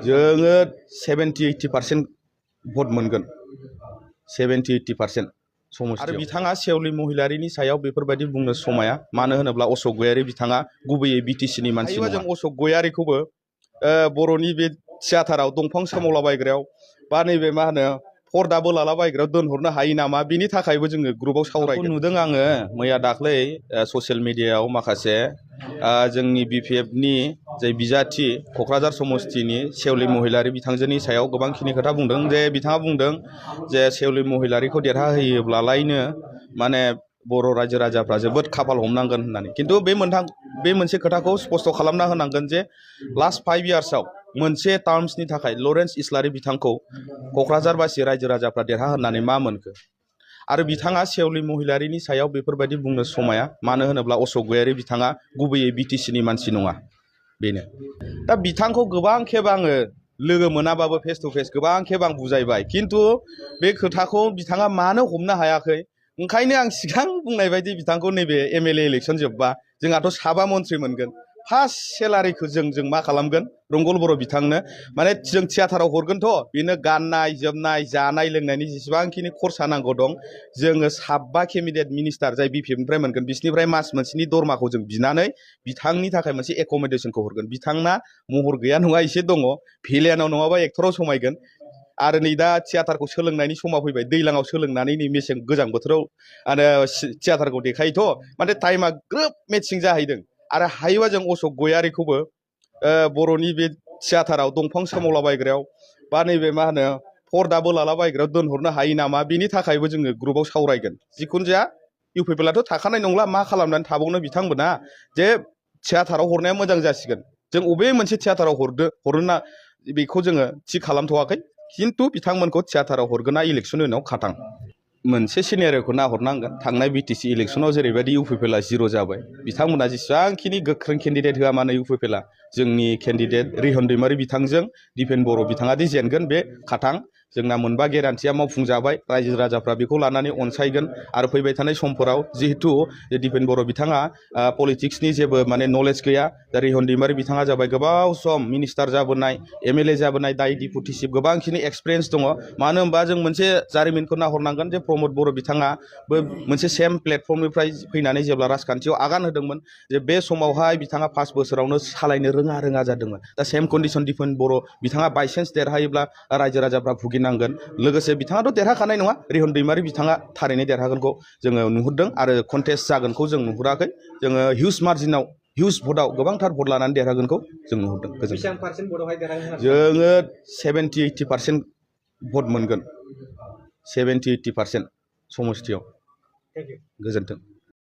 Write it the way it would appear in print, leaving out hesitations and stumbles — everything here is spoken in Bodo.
जोङो 70-80% भट मोनगोन 70-80% समस्थियाव। आरो बिथाङा सेवली महिलारिनि सायाव बेफोरबायदि बुंनो समाया, मानो होनोब्ला अशोक गयारी बिथाङा गुबैयै बिटिसिनि मानसि नङा। जों अशोक गयारीखौबो बर'नि बे थियाटाराव दंफां सोमावलाबायग्रायाव बा नैबे मा होनो पर्दा बोलालाबायग्रायाव दोनहरनो हायो नामा, बिनि थाखायबो जोङो ग्रुपआव सावरायगोन। नुदों आङो मैया दाख्लै ससियेल मिडियायाव माखासे जोंनि बिपिएफनि जे बिजाथि क'क्राझार समस्तिनि सेवली महिलारी बिथांजोनि सायाव गोबांखिनि खोथा बुंदों। जे बिथाङा बुंदों जे सेवली महिलारीखौ देरहाहोयोब्लालायनो माने बर' रायजो राजाफ्रा जोबोद खाफाल हमनांगोन होननानै। खिन्थु बे मोनसे खोथाखौ स्पष्ट खालामना होनांगोन जे लास्ट 5 इयार्सआव मोनसे टार्म्सनि थाखाय लरेन्स इस्लारि बिथांखौ क'क्राझारबासि रायजो राजाफ्रा देरहाहोनानै मा मोनखो। आरो बिथाङा सेवली महिलारिनि सायाव बेफोरबायदि बुंनो समाया, मानो होनोब्ला अशोक गयारी बिथाङा गुबैयै बिटिसिनि मानसि नङा। बेनो दा बिथांखौ गोबां खेब आङो लोगो मोनाबाबो फेस टु फेस गोबां खेब आं बुजायबाय, खिन्थु बे खोथाखौ बिथाङा मानो हमनो हायाखै। ओंखायनो आं सिगां बुंनाय बायदि बिथांखौ नैबे एमएलए इलेक्सन जोबबा जोंहाथ' 7 मन्थ्रि मोनगोन, फार्स्ट सेलारिखौ जों मा खालामगोन रंगल बर' बिथांनो माने जों थियाटाराव हरगोनथ', बेनो गाननाय जोमनाय जानाय लोंनायनि जेसेबांखिनि खरसा नांगौ दं जोङो 7 केबिनेट मिनिस्टार जाय बिपिएफनिफ्राय मोनगोन बिसोरनिफ्राय मास मोनसेनि दरमाखौ जों बिनानै बिथांनि थाखाय मोनसे एक'मडेसनखौ हरगोन। बिथांना महर गैया नङा एसे दङ, भिलेनाव नङाबा एक्टराव समायगोन। आरो नै दा थियाटारखौ सोलोंनायनि समा फैबाय, दैज्लाङाव सोलोंनानै नै मेसें गोजां बोथोराव आरो थियाटारखौ देखायोथ', माने टाइमा ग्रोब मेटसिं जाहैदों। आरो हायोबा जों अशोक गयारीखौबो बर'नि बे थियाटाराव दंफां सोमावलाबायग्रायाव बा नैबे मा होनो पर्दा बोलालाबायग्रायाव दोनहरनो हायो नामा, बिनि थाखायबो जोङो ग्रुपआव सावरायगोन। जिखुनु जाया इउपिपिएलआथ' थाखानाय नंला, मा खालामनानै थाबावनो बिथांमोना, जे थियाटाराव हरनाया मोजां जासिगोन। जों बबे मोनसे थियाटाराव हरनो बेखौ जोङो थि खालामथ'वाखै, खिन्थु बिथांमोनखौ थियाटाराव हरगोना इलेक्सननि उनाव खाथां मोनसे सिनारिखौ नाहरनांगोन। थांनाय बिटिसि इलेक्सनाव जेरैबायदि इउपिपिएलआ 0 जाबाय, बिथांमोना जेसेबांखिनि गोख्रों केन्डिडेट होआ मानो इउपिपिएलआ जोंनि केन्डिडेट रिहन दैमारि बिथांजों दिपेन बर' बिथाङा दि जेनगोन बे खाथां। जोंना मोनबा गेरान्टिया मावफुंजाबाय, रायजो राजाफ्रा बेखौ लानानै अनसायगोन। आरो फैबाय थानाय समफोराव जिहेथु दिपेन बर' बिथाङा पलिटिक्सनि जेबो माने नलेज गैया, दा रिहन दैमारि बिथाङा जाबाय गोबाव सम मिनिस्टार जाबोनाय, एमएलए जाबोनाय, दाय डिपुटिसिप गोबांखिनि एक्सपिरियेन्स दङ। मानो होनबा जों मोनसे जारिमिनखौ नाहरनांगोन जे प्रमद बर' बिथाङाबो मोनसे सेम प्लेटफर्मनिफ्राय फैनानै जेब्ला राजखान्थियाव आगान होदोंमोन, जे बे समावहाय बिथाङा 5 बोसोरावनो सालायनो रोङा जादोंमोन। दा सेम कन्डिसन दिपेन बर' बिथाङा बायसान्स देरहायोब्ला रायजो राजाफ्रा भुगिनांगोन। लोगोसे बिथाङाथ' देरहाखानाय नङा, रिहन दैमारि बिथाङा थारैनो देरहागोनखौ जोङो नुहुरदों आरो कन्टेस्ट जागोनखौ जों नुहुराखै। जोङो हिउज मार्जिनाव हिउज भटआव गोबांथार भट लानानै देरहागोनखौ जों नुहुरदों। जोङो 70-80% भट मोनगोन 70-80% समस्थियाव। गोजोन्थों।